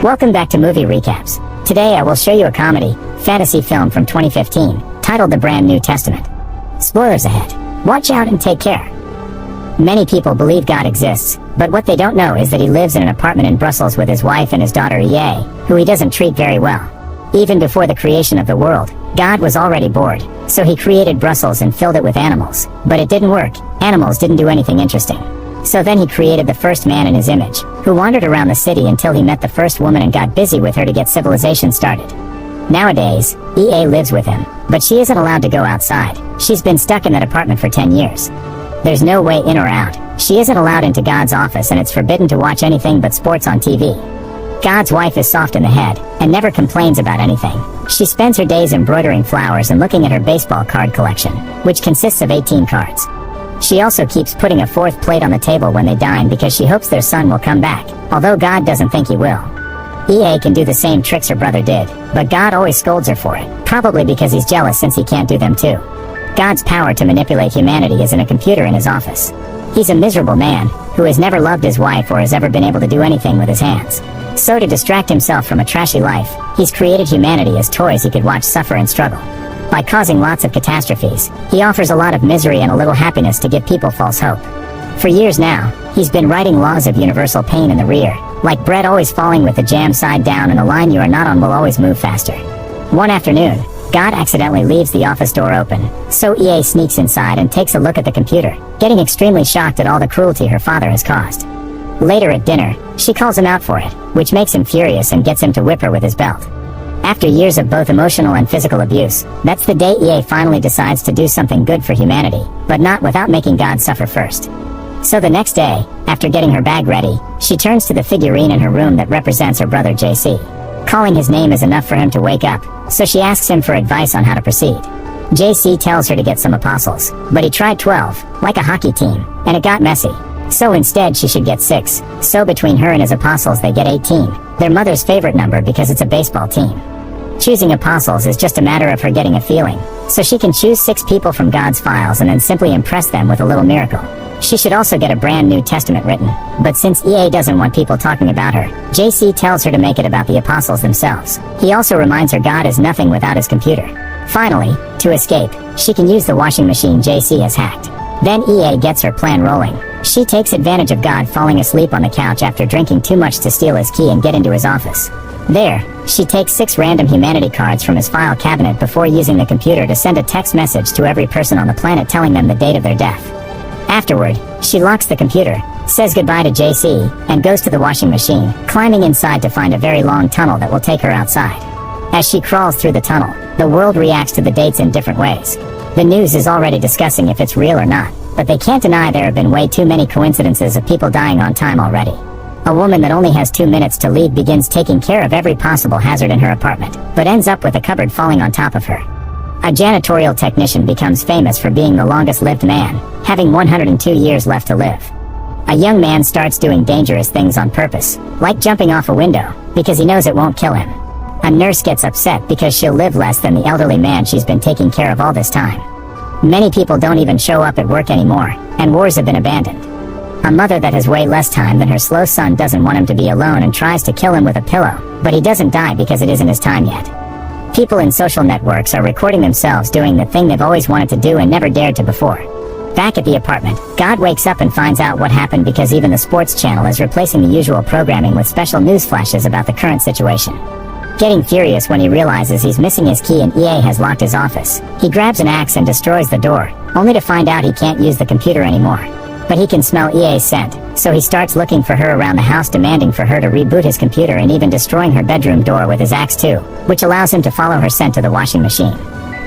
Welcome back to Movie Recaps. Today I will show you a comedy, fantasy film from 2015, titled The Brand New Testament. Spoilers ahead. Watch out and take care. Many people believe God exists, but what they don't know is that he lives in an apartment in Brussels with his wife and his daughter EA, who he doesn't treat very well. Even before the creation of the world, God was already bored, so he created Brussels and filled it with animals, but it didn't work. Animals didn't do anything interesting. So then he created the first man in his image, who wandered around the city until he met the first woman and got busy with her to get civilization started. Nowadays, EA lives with him, but she isn't allowed to go outside. She's been stuck in that apartment for 10 years. There's no way in or out. She isn't allowed into God's office and it's forbidden to watch anything but sports on TV. God's wife is soft in the head, and never complains about anything. She spends her days embroidering flowers and looking at her baseball card collection, which consists of 18 cards. She also keeps putting a fourth plate on the table when they dine because she hopes their son will come back, although God doesn't think he will. EA can do the same tricks her brother did, but God always scolds her for it, probably because he's jealous since he can't do them too. God's power to manipulate humanity is in a computer in his office. He's a miserable man, who has never loved his wife or has ever been able to do anything with his hands. So to distract himself from a trashy life, he's created humanity as toys he could watch suffer and struggle. By causing lots of catastrophes, he offers a lot of misery and a little happiness to give people false hope. For years now, he's been writing laws of universal pain in the rear, like bread always falling with the jam side down and the line you are not on will always move faster. One afternoon, God accidentally leaves the office door open, so EA sneaks inside and takes a look at the computer, getting extremely shocked at all the cruelty her father has caused. Later at dinner, she calls him out for it, which makes him furious and gets him to whip her with his belt. After years of both emotional and physical abuse, that's the day EA finally decides to do something good for humanity, but not without making God suffer first. So the next day, after getting her bag ready, she turns to the figurine in her room that represents her brother JC. Calling his name is enough for him to wake up, so she asks him for advice on how to proceed. JC tells her to get some apostles, but he tried 12, like a hockey team, and it got messy. So instead she should get 6, so between her and his apostles they get 18, their mother's favorite number because it's a baseball team. Choosing apostles is just a matter of her getting a feeling, so she can choose 6 people from God's files and then simply impress them with a little miracle. She should also get a brand new testament written, but since EA doesn't want people talking about her, JC tells her to make it about the apostles themselves. He also reminds her God is nothing without his computer. Finally, to escape, she can use the washing machine JC has hacked. Then EA gets her plan rolling. She takes advantage of God falling asleep on the couch after drinking too much to steal his key and get into his office. There, she takes 6 random humanity cards from his file cabinet before using the computer to send a text message to every person on the planet telling them the date of their death. Afterward, she locks the computer, says goodbye to JC, and goes to the washing machine, climbing inside to find a very long tunnel that will take her outside. As she crawls through the tunnel, the world reacts to the dates in different ways. The news is already discussing if it's real or not, but they can't deny there have been way too many coincidences of people dying on time already. A woman that only has 2 minutes to leave begins taking care of every possible hazard in her apartment, but ends up with a cupboard falling on top of her. A janitorial technician becomes famous for being the longest-lived man, having 102 years left to live. A young man starts doing dangerous things on purpose, like jumping off a window, because he knows it won't kill him. A nurse gets upset because she'll live less than the elderly man she's been taking care of all this time. Many people don't even show up at work anymore, and wars have been abandoned. A mother that has way less time than her slow son doesn't want him to be alone and tries to kill him with a pillow, but he doesn't die because it isn't his time yet. People in social networks are recording themselves doing the thing they've always wanted to do and never dared to before. Back at the apartment, God wakes up and finds out what happened because even the sports channel is replacing the usual programming with special news flashes about the current situation. Getting furious when he realizes he's missing his key and EA has locked his office, he grabs an axe and destroys the door, only to find out he can't use the computer anymore. But he can smell EA's scent, so he starts looking for her around the house, demanding for her to reboot his computer and even destroying her bedroom door with his axe too, which allows him to follow her scent to the washing machine.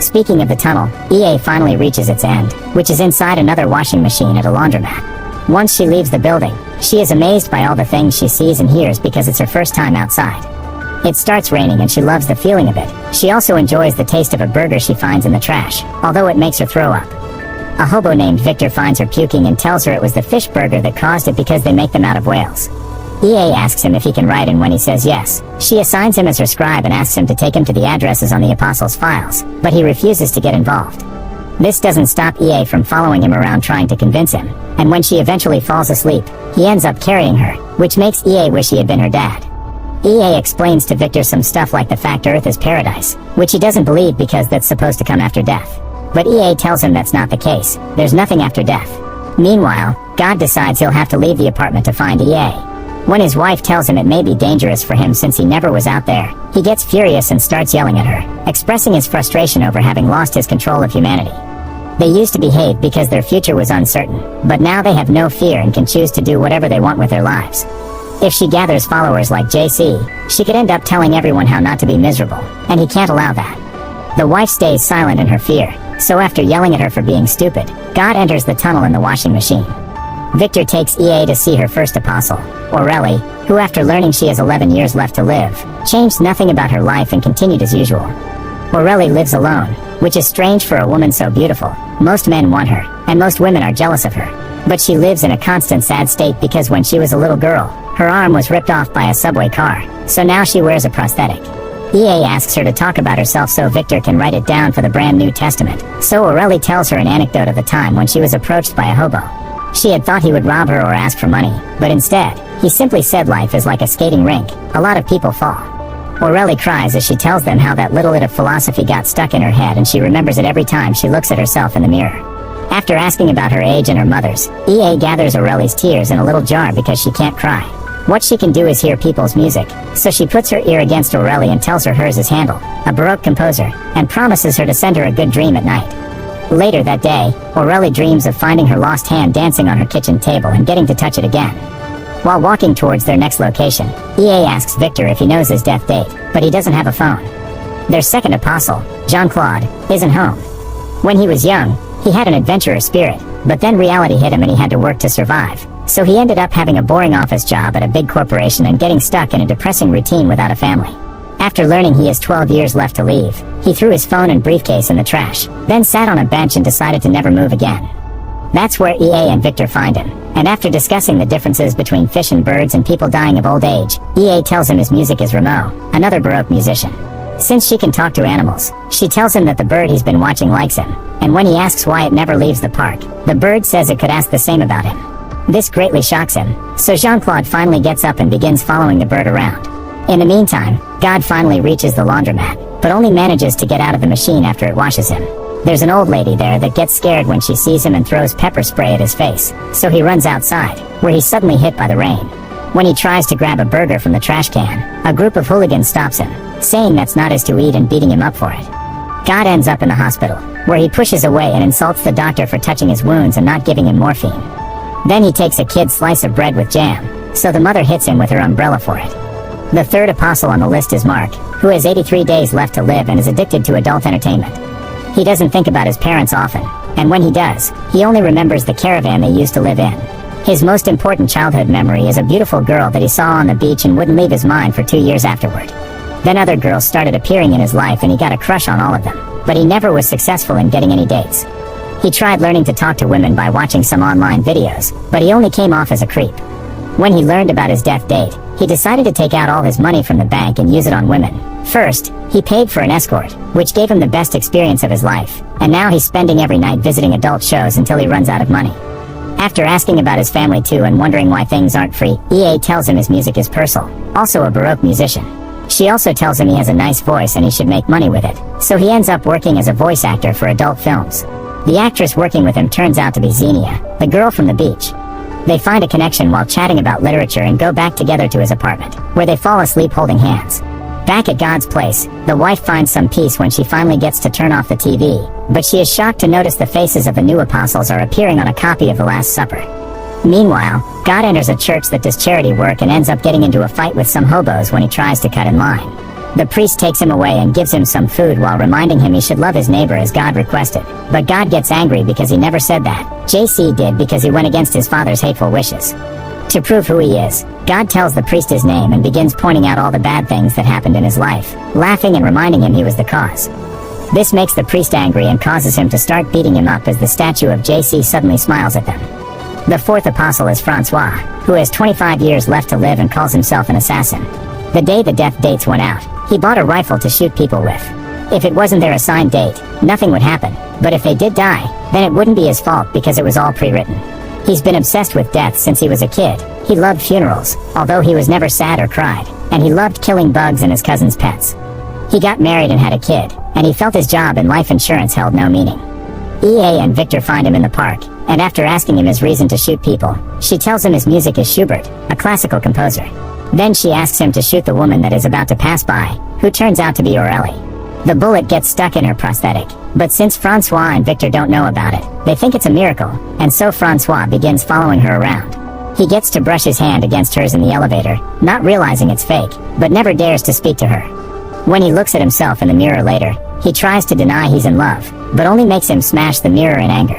Speaking of the tunnel, EA finally reaches its end, which is inside another washing machine at a laundromat. Once she leaves the building, she is amazed by all the things she sees and hears because it's her first time outside. It starts raining and she loves the feeling of it. She also enjoys the taste of a burger she finds in the trash, although it makes her throw up. A hobo named Victor finds her puking and tells her it was the fish burger that caused it because they make them out of whales. EA asks him if he can write, and when he says yes, she assigns him as her scribe and asks him to take him to the addresses on the apostles' files, but he refuses to get involved. This doesn't stop EA from following him around trying to convince him, and when she eventually falls asleep, he ends up carrying her, which makes EA wish he had been her dad. EA explains to Victor some stuff like the fact Earth is paradise, which he doesn't believe because that's supposed to come after death. But EA tells him that's not the case, there's nothing after death. Meanwhile, God decides he'll have to leave the apartment to find EA. When his wife tells him it may be dangerous for him since he never was out there, he gets furious and starts yelling at her, expressing his frustration over having lost his control of humanity. They used to behave because their future was uncertain, but now they have no fear and can choose to do whatever they want with their lives. If she gathers followers like JC, she could end up telling everyone how not to be miserable, and he can't allow that. The wife stays silent in her fear, so after yelling at her for being stupid, God enters the tunnel in the washing machine. Victor takes EA to see her first apostle, Aurelie, who after learning she has 11 years left to live, changed nothing about her life and continued as usual. Aurelie lives alone, which is strange for a woman so beautiful. Most men want her, and most women are jealous of her. But she lives in a constant sad state because when she was a little girl, her arm was ripped off by a subway car, so now she wears a prosthetic. EA asks her to talk about herself so Victor can write it down for the brand New Testament, so Aurelie tells her an anecdote of the time when she was approached by a hobo. She had thought he would rob her or ask for money, but instead, he simply said life is like a skating rink, a lot of people fall. Aurelie cries as she tells them how that little bit of philosophy got stuck in her head and she remembers it every time she looks at herself in the mirror. After asking about her age and her mother's, EA gathers Aurelie's tears in a little jar because she can't cry. What she can do is hear people's music, so she puts her ear against Aurelie and tells her hers is Handel, a Baroque composer, and promises her to send her a good dream at night. Later that day, Aurelie dreams of finding her lost hand dancing on her kitchen table and getting to touch it again. While walking towards their next location, EA asks Victor if he knows his death date, but he doesn't have a phone. Their second apostle, Jean-Claude, isn't home. When he was young, he had an adventurous spirit, but then reality hit him and he had to work to survive. So he ended up having a boring office job at a big corporation and getting stuck in a depressing routine without a family. After learning he has 12 years left to leave, he threw his phone and briefcase in the trash, then sat on a bench and decided to never move again. That's where EA and Victor find him, and after discussing the differences between fish and birds and people dying of old age, EA tells him his music is Rameau, another Baroque musician. Since she can talk to animals, she tells him that the bird he's been watching likes him, and when he asks why it never leaves the park, the bird says it could ask the same about him. This greatly shocks him, so Jean-Claude finally gets up and begins following the bird around. In the meantime, God finally reaches the laundromat, but only manages to get out of the machine after it washes him. There's an old lady there that gets scared when she sees him and throws pepper spray at his face, so he runs outside, where he's suddenly hit by the rain. When he tries to grab a burger from the trash can, a group of hooligans stops him, saying that's not his to eat and beating him up for it. God ends up in the hospital, where he pushes away and insults the doctor for touching his wounds and not giving him morphine. Then he takes a kid's slice of bread with jam, so the mother hits him with her umbrella for it. The third apostle on the list is Mark, who has 83 days left to live and is addicted to adult entertainment. He doesn't think about his parents often, and when he does, he only remembers the caravan they used to live in. His most important childhood memory is a beautiful girl that he saw on the beach and wouldn't leave his mind for 2 years afterward. Then other girls started appearing in his life and he got a crush on all of them, but he never was successful in getting any dates. He tried learning to talk to women by watching some online videos, but he only came off as a creep. When he learned about his death date, he decided to take out all his money from the bank and use it on women. First, he paid for an escort, which gave him the best experience of his life, and now he's spending every night visiting adult shows until he runs out of money. After asking about his family too and wondering why things aren't free, EA tells him his music is Purcell, also a Baroque musician. She also tells him he has a nice voice and he should make money with it, so he ends up working as a voice actor for adult films. The actress working with him turns out to be Xenia, the girl from the beach. They find a connection while chatting about literature and go back together to his apartment, where they fall asleep holding hands. Back at God's place, the wife finds some peace when she finally gets to turn off the TV, but she is shocked to notice the faces of the new apostles are appearing on a copy of The Last Supper. Meanwhile, God enters a church that does charity work and ends up getting into a fight with some hobos when he tries to cut in line. The priest takes him away and gives him some food while reminding him he should love his neighbor as God requested, but God gets angry because he never said that. JC did because he went against his father's hateful wishes. To prove who he is, God tells the priest his name and begins pointing out all the bad things that happened in his life, laughing and reminding him he was the cause. This makes the priest angry and causes him to start beating him up as the statue of JC suddenly smiles at them. The fourth apostle is Francois, who has 25 years left to live and calls himself an assassin. The day the death dates went out, he bought a rifle to shoot people with. If it wasn't their assigned date, nothing would happen, but if they did die, then it wouldn't be his fault because it was all pre-written. He's been obsessed with death since he was a kid, He loved funerals, although he was never sad or cried, and he loved killing bugs and his cousin's pets. He got married and had a kid, and he felt his job in life insurance held no meaning. EA and Victor find him in the park, and after asking him his reason to shoot people, she tells him his music is Schubert, a classical composer. Then she asks him to shoot the woman that is about to pass by, who turns out to be Aurélie. The bullet gets stuck in her prosthetic, but since Francois and Victor don't know about it, they think it's a miracle, and so Francois begins following her around. He gets to brush his hand against hers in the elevator, not realizing it's fake, but never dares to speak to her. When he looks at himself in the mirror later, he tries to deny he's in love, but only makes him smash the mirror in anger.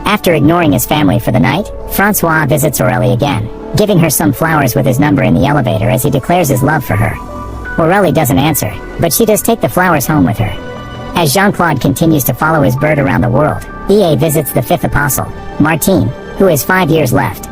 After ignoring his family for the night, Francois visits Aurélie again, giving her some flowers with his number in the elevator as he declares his love for her. Aurélie doesn't answer, but she does take the flowers home with her. As Jean-Claude continues to follow his bird around the world, EA visits the fifth apostle, Martine, who has 5 years left.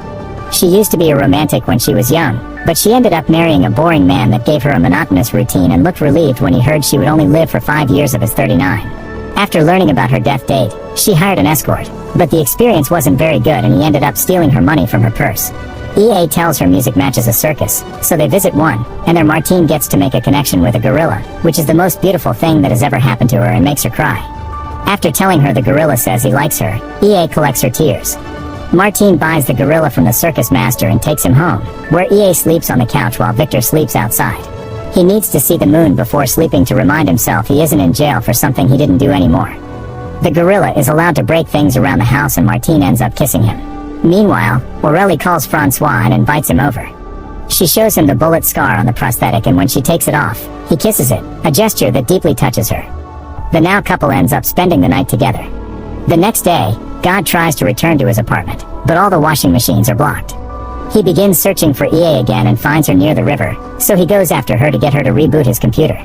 She used to be a romantic when she was young, but she ended up marrying a boring man that gave her a monotonous routine and looked relieved when he heard she would only live for 5 years of his 39. After learning about her death date, she hired an escort, but the experience wasn't very good and he ended up stealing her money from her purse. EA tells her music matches a circus, so they visit one, and there Martine gets to make a connection with a gorilla, which is the most beautiful thing that has ever happened to her and makes her cry. After telling her the gorilla says he likes her, EA collects her tears. Martine buys the gorilla from the circus master and takes him home, where EA sleeps on the couch while Victor sleeps outside. He needs to see the moon before sleeping to remind himself he isn't in jail for something he didn't do anymore. The gorilla is allowed to break things around the house and Martine ends up kissing him. Meanwhile, Aurélie calls Francois and invites him over. She shows him the bullet scar on the prosthetic and when she takes it off, he kisses it, a gesture that deeply touches her. The now couple ends up spending the night together. The next day, God tries to return to his apartment, but all the washing machines are blocked. He begins searching for EA again and finds her near the river, so he goes after her to get her to reboot his computer.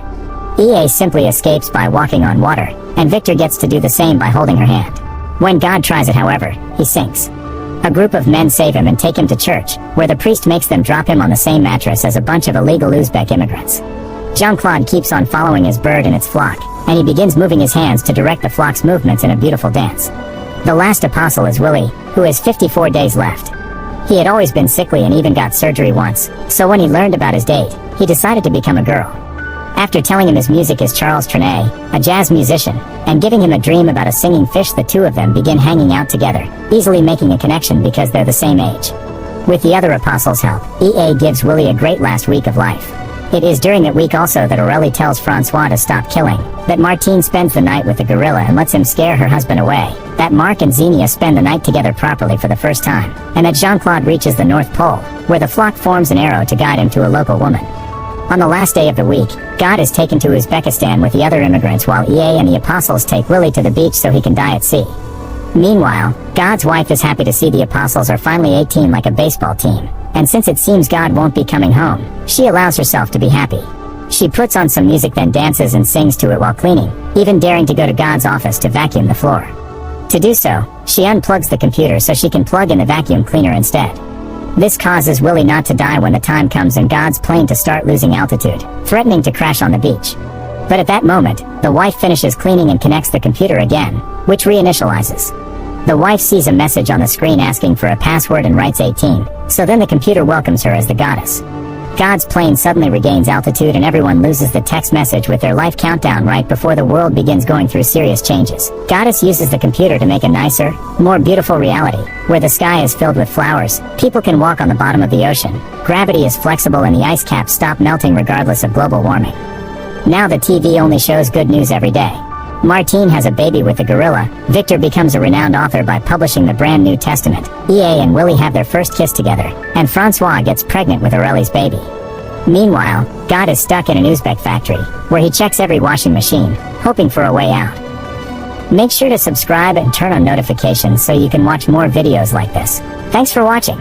EA simply escapes by walking on water, and Victor gets to do the same by holding her hand. When God tries it, however, he sinks. A group of men save him and take him to church, where the priest makes them drop him on the same mattress as a bunch of illegal Uzbek immigrants. Jean-Claude keeps on following his bird and its flock, and he begins moving his hands to direct the flock's movements in a beautiful dance. The last apostle is Willie, who has 54 days left. He had always been sickly and even got surgery once, so when he learned about his date, he decided to become a girl. After telling him his music is Charles Trenet, a jazz musician, and giving him a dream about a singing fish, the two of them begin hanging out together, easily making a connection because they're the same age. With the other apostles' help, EA gives Willie a great last week of life. It is during that week also that Aurélie tells Francois to stop killing, that Martine spends the night with the gorilla and lets him scare her husband away, that Marc and Xenia spend the night together properly for the first time, and that Jean-Claude reaches the North Pole, where the flock forms an arrow to guide him to a local woman. On the last day of the week, God is taken to Uzbekistan with the other immigrants while EA and the apostles take Willie to the beach so he can die at sea. Meanwhile, God's wife is happy to see the apostles are finally 18 like a baseball team, and since it seems God won't be coming home, she allows herself to be happy. She puts on some music, then dances and sings to it while cleaning, even daring to go to God's office to vacuum the floor. To do so, she unplugs the computer so she can plug in the vacuum cleaner instead. This causes Willie not to die when the time comes and God's plane to start losing altitude, threatening to crash on the beach. But at that moment, the wife finishes cleaning and connects the computer again, which reinitializes. The wife sees a message on the screen asking for a password and writes 18, so then the computer welcomes her as the goddess. God's plane suddenly regains altitude and everyone loses the text message with their life countdown right before the world begins going through serious changes. Goddess uses the computer to make a nicer, more beautiful reality, where the sky is filled with flowers, people can walk on the bottom of the ocean, gravity is flexible and the ice caps stop melting regardless of global warming. Now the TV only shows good news every day. Martine has a baby with the gorilla, Victor becomes a renowned author by publishing the brand New Testament, EA and Willie have their first kiss together, and Francois gets pregnant with Aurélie's baby. Meanwhile, God is stuck in an Uzbek factory, where he checks every washing machine, hoping for a way out. Make sure to subscribe and turn on notifications so you can watch more videos like this. Thanks for watching.